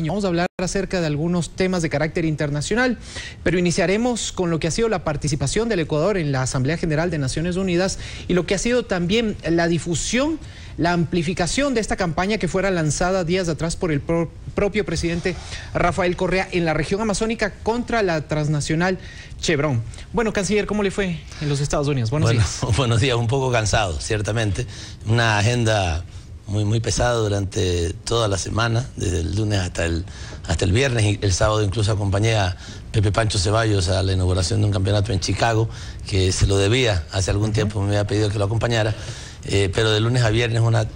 Patiño. Vamos a hablar acerca de algunos temas de carácter internacional, pero iniciaremos con lo que ha sido la participación del Ecuador en la Asamblea General de Naciones Unidas y lo que ha sido también la difusión, la amplificación de esta campaña que fuera lanzada días atrás por el propio presidente Rafael Correa en la región amazónica contra la transnacional Chevron. Bueno, canciller, ¿cómo le fue en los Estados Unidos? Buenos días. Buenos días, un poco cansado, ciertamente. Una agenda muy pesada durante toda la semana, desde el lunes hasta el viernes, y el sábado incluso acompañé a Pepe Pancho Ceballos a la inauguración de un campeonato en Chicago, que se lo debía hace algún tiempo, me había pedido que lo acompañara, pero de lunes a viernes una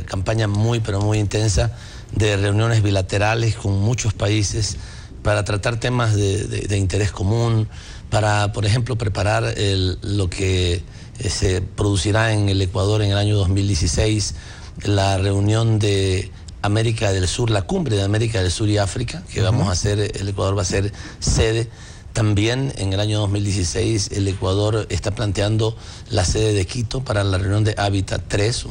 campaña muy muy intensa de reuniones bilaterales con muchos países para tratar temas de interés común, para, por ejemplo, preparar lo que se producirá en el Ecuador en el año 2016, la reunión de América del Sur, la cumbre de América del Sur y África, que vamos a hacer, el Ecuador va a ser sede. También en el año 2016 el Ecuador está planteando la sede de Quito para la reunión de Hábitat 3,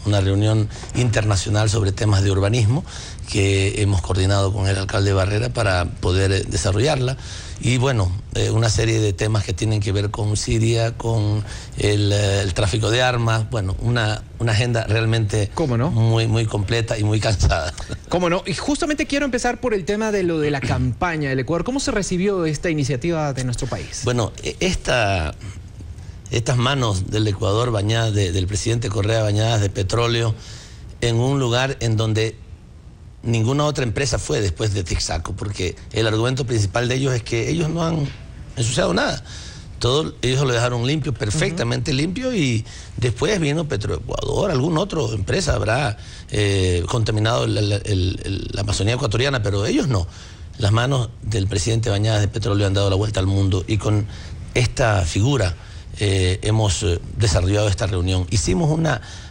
una reunión internacional sobre temas de urbanismo que hemos coordinado con el alcalde Barrera para poder desarrollarla. Y bueno, una serie de temas que tienen que ver con Siria, con el tráfico de armas, bueno, una agenda realmente muy completa y muy cansada. ¿Cómo no? Y justamente quiero empezar por el tema de lo de la campaña del Ecuador. ¿Cómo se recibió esta iniciativa de nuestro país? Bueno, estas manos del Ecuador bañadas, del presidente Correa, bañadas de petróleo, en un lugar en donde ninguna otra empresa fue después de Texaco, porque el argumento principal de ellos es que ellos no han ensuciado nada. Ellos lo dejaron limpio, perfectamente limpio, y después vino Petroecuador, alguna otra empresa habrá contaminado la Amazonía ecuatoriana, pero ellos no. Las manos del presidente bañadas de petróleo han dado la vuelta al mundo, y con esta figura hemos desarrollado esta reunión. Hicimos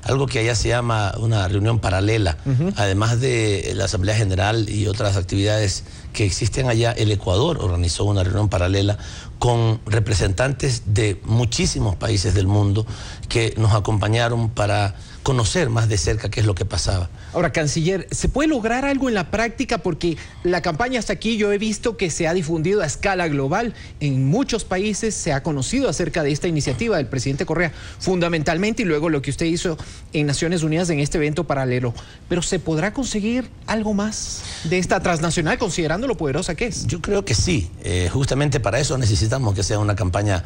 algo que allá se llama una reunión paralela. Además de la Asamblea General y otras actividades que existen allá, el Ecuador organizó una reunión paralela con representantes de muchísimos países del mundo que nos acompañaron para conocer más de cerca qué es lo que pasaba. Ahora, canciller, ¿se puede lograr algo en la práctica? Porque la campaña hasta aquí yo he visto que se ha difundido a escala global. En muchos países se ha conocido acerca de esta iniciativa del presidente Correa, fundamentalmente, y luego lo que usted hizo en Naciones Unidas en este evento paralelo. Pero ¿se podrá conseguir algo más de esta transnacional, considerando lo poderosa que es? Yo creo que sí. Justamente para eso necesitamos que sea una campaña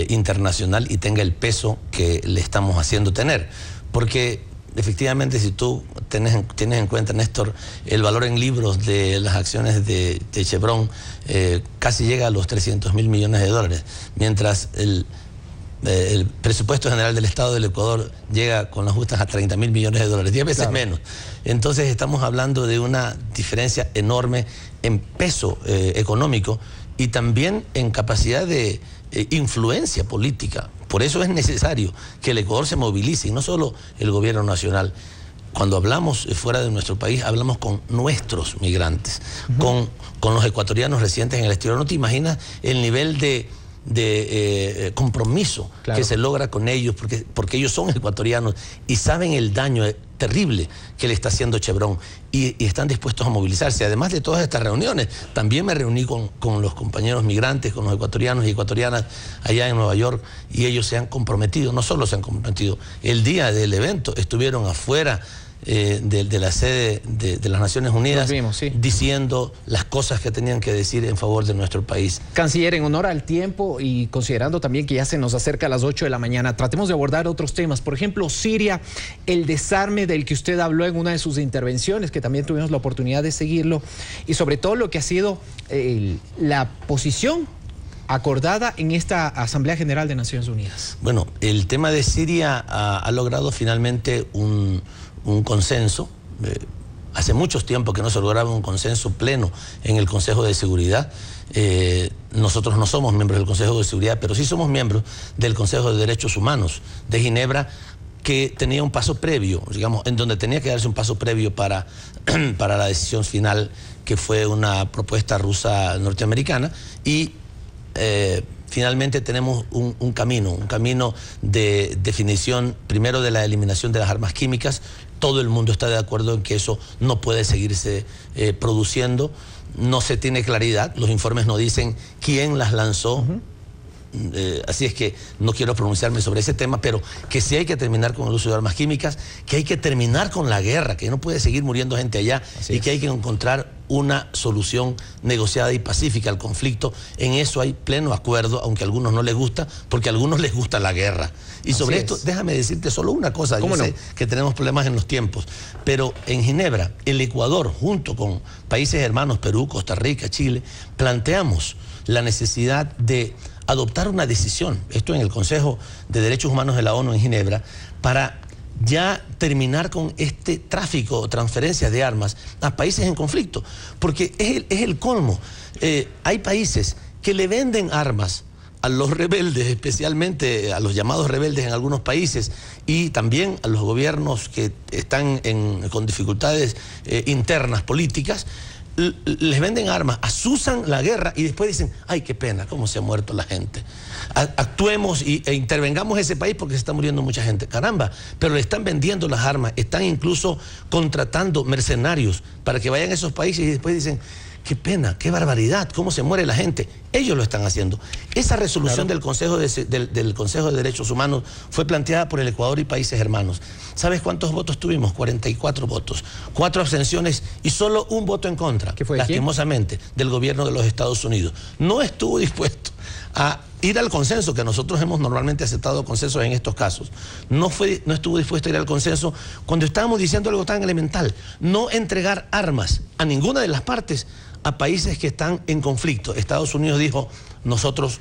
internacional y tenga el peso que le estamos haciendo tener. Porque efectivamente, si tú tienes en cuenta, Néstor, el valor en libros de las acciones de Chevron casi llega a los 300.000 millones de dólares, mientras el presupuesto general del Estado del Ecuador llega con las justas a 30.000 millones de dólares, 10 veces menos. Entonces estamos hablando de una diferencia enorme en peso económico y también en capacidad de influencia política. Por eso es necesario que el Ecuador se movilice, y no solo el gobierno nacional. Cuando hablamos fuera de nuestro país, hablamos con nuestros migrantes, con los ecuatorianos residentes en el exterior. No te imaginas el nivel de compromiso que se logra con ellos, porque ellos son ecuatorianos y saben el daño terrible que le está haciendo Chevron, y están dispuestos a movilizarse. Además de todas estas reuniones, también me reuní con los compañeros migrantes, con los ecuatorianos y ecuatorianas allá en Nueva York, y ellos se han comprometido, no solo se han comprometido, el día del evento estuvieron afuera de la sede de las Naciones Unidas, diciendo las cosas que tenían que decir en favor de nuestro país. Canciller, en honor al tiempo y considerando también que ya se nos acerca a las 8 de la mañana, tratemos de abordar otros temas. Por ejemplo, Siria, el desarme del que usted habló en una de sus intervenciones, que también tuvimos la oportunidad de seguirlo, y sobre todo lo que ha sido la posición acordada en esta Asamblea General de Naciones Unidas. Bueno, el tema de Siria ha logrado finalmente un consenso. Hace mucho tiempo que no se lograba un consenso pleno en el Consejo de Seguridad. Nosotros no somos miembros del Consejo de Seguridad, pero sí somos miembros del Consejo de Derechos Humanos de Ginebra, que tenía un paso previo, digamos, en donde tenía que darse un paso previo para la decisión final, que fue una propuesta rusa norteamericana, y finalmente tenemos un camino de definición, primero de la eliminación de las armas químicas, todo el mundo está de acuerdo en que eso no puede seguirse produciendo. No se tiene claridad, los informes no dicen quién las lanzó. Así es que no quiero pronunciarme sobre ese tema, pero que sí hay que terminar con el uso de armas químicas, que hay que terminar con la guerra, que no puede seguir muriendo gente allá y que hay que encontrar una solución negociada y pacífica al conflicto. En eso hay pleno acuerdo, aunque a algunos no les gusta, porque a algunos les gusta la guerra. Y sobre esto, déjame decirte solo una cosa. Yo sé que tenemos problemas en los tiempos, pero en Ginebra, el Ecuador, junto con países hermanos, Perú, Costa Rica, Chile, planteamos la necesidad de adoptar una decisión, esto en el Consejo de Derechos Humanos de la ONU en Ginebra, para ya terminar con este tráfico o transferencias de armas a países en conflicto, porque es el colmo. Hay países que le venden armas a los rebeldes, especialmente a los llamados rebeldes en algunos países, y también a los gobiernos que están con dificultades internas políticas. Les venden armas, asusan la guerra y después dicen, ay, qué pena, cómo se ha muerto la gente. Actuemos e intervengamos ese país porque se está muriendo mucha gente. Caramba, pero le están vendiendo las armas, están incluso contratando mercenarios para que vayan a esos países y después dicen, qué pena, qué barbaridad, cómo se muere la gente. Ellos lo están haciendo. Esa resolución del Consejo de Derechos Humanos fue planteada por el Ecuador y países hermanos. ¿Sabes cuántos votos tuvimos? 44 votos, 4 abstenciones y solo un voto en contra, ¿Qué fue, lastimosamente, del gobierno de los Estados Unidos. No estuvo dispuesto a ir al consenso, que nosotros hemos normalmente aceptado consensos en estos casos. No estuvo dispuesto a ir al consenso cuando estábamos diciendo algo tan elemental: no entregar armas a ninguna de las partes a países que están en conflicto. Estados Unidos dijo, nosotros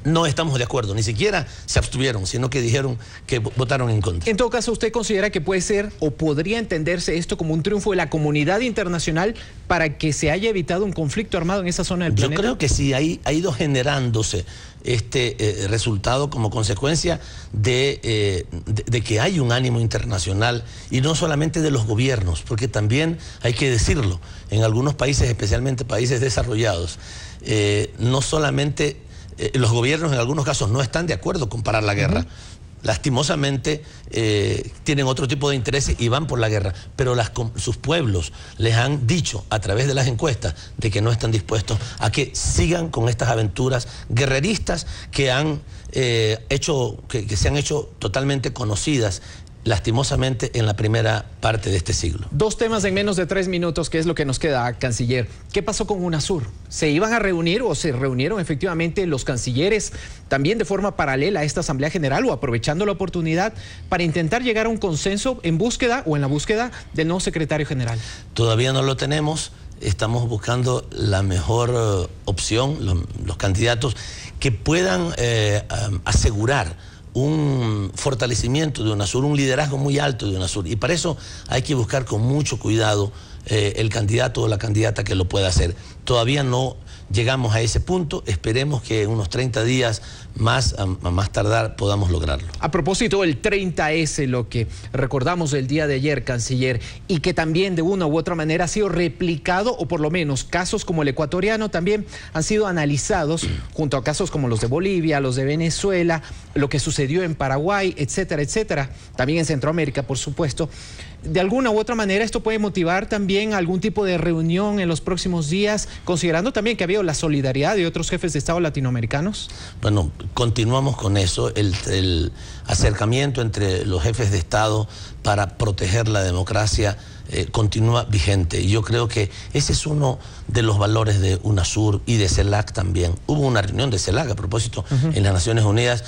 no estamos de acuerdo, ni siquiera se abstuvieron, sino que dijeron que votaron en contra. En todo caso, ¿usted considera que puede ser o podría entenderse esto como un triunfo de la comunidad internacional para que se haya evitado un conflicto armado en esa zona del planeta? Yo creo que sí, ha ido generándose este resultado como consecuencia de que hay un ánimo internacional, y no solamente de los gobiernos, porque también hay que decirlo, en algunos países, especialmente países desarrollados, no solamente los gobiernos en algunos casos no están de acuerdo con parar la guerra. Lastimosamente tienen otro tipo de intereses y van por la guerra, pero sus pueblos les han dicho a través de las encuestas de que no están dispuestos a que sigan con estas aventuras guerreristas que se han hecho totalmente conocidas, lastimosamente, en la primera parte de este siglo. 2 temas en menos de 3 minutos, que es lo que nos queda, canciller. ¿Qué pasó con UNASUR? ¿Se iban a reunir o se reunieron efectivamente los cancilleres también de forma paralela a esta Asamblea General, o aprovechando la oportunidad para intentar llegar a un consenso en la búsqueda del nuevo secretario general? Todavía no lo tenemos. Estamos buscando la mejor opción, los candidatos que puedan asegurar un fortalecimiento de UNASUR, un liderazgo muy alto de UNASUR, y para eso hay que buscar con mucho cuidado el candidato o la candidata que lo pueda hacer. Todavía no llegamos a ese punto, esperemos que en unos 30 días más, a más tardar, podamos lograrlo. A propósito del 30S, lo que recordamos el día de ayer, canciller, y que también de una u otra manera ha sido replicado, o por lo menos casos como el ecuatoriano también han sido analizados junto a casos como los de Bolivia, los de Venezuela, lo que sucedió en Paraguay, etcétera, etcétera, también en Centroamérica, por supuesto. De alguna u otra manera esto puede motivar también algún tipo de reunión en los próximos días, considerando también que ha habido la solidaridad de otros jefes de Estado latinoamericanos. Bueno, continuamos con eso, el acercamiento entre los jefes de Estado para proteger la democracia continúa vigente, y yo creo que ese es uno de los valores de UNASUR y de CELAC también. Hubo una reunión de CELAC a propósito en las Naciones Unidas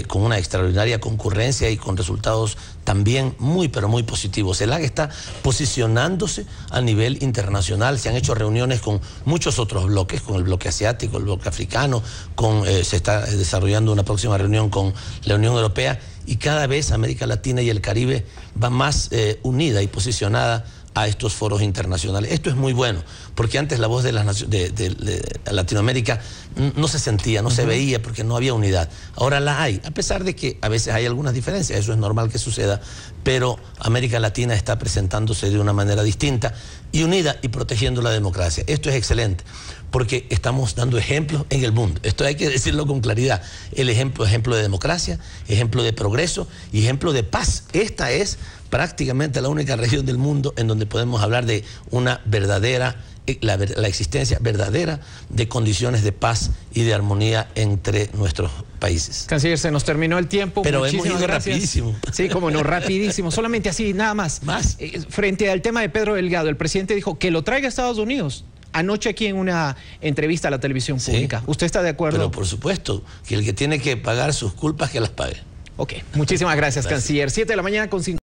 con una extraordinaria concurrencia y con resultados también muy pero muy positivos. CELAC está posicionándose a nivel internacional, se han hecho reuniones con muchos otros bloques, con el bloque asiático, el bloque africano, se está desarrollando una próxima reunión con la Unión Europea, y cada vez América Latina y el Caribe va más unida y posicionada a estos foros internacionales. Esto es muy bueno, porque antes la voz de Latinoamérica no se sentía, no se veía, porque no había unidad. Ahora la hay, a pesar de que a veces hay algunas diferencias, eso es normal que suceda, pero América Latina está presentándose de una manera distinta y unida y protegiendo la democracia. Esto es excelente, porque estamos dando ejemplos en el mundo. Esto hay que decirlo con claridad. El ejemplo de democracia, ejemplo de progreso y ejemplo de paz. Esta es prácticamente la única región del mundo en donde podemos hablar de una verdadera, la existencia verdadera de condiciones de paz y de armonía entre nuestros países. Canciller, se nos terminó el tiempo. Pero hemos ido rapidísimo. Sí, como no, rapidísimo. Solamente así, nada más. Frente al tema de Pedro Delgado, el presidente dijo que lo traiga a Estados Unidos. Anoche aquí en una entrevista a la televisión pública. Sí, ¿usted está de acuerdo? Pero por supuesto, que el que tiene que pagar sus culpas, que las pague. Ok, muchísimas gracias, canciller. 7 de la mañana con 5.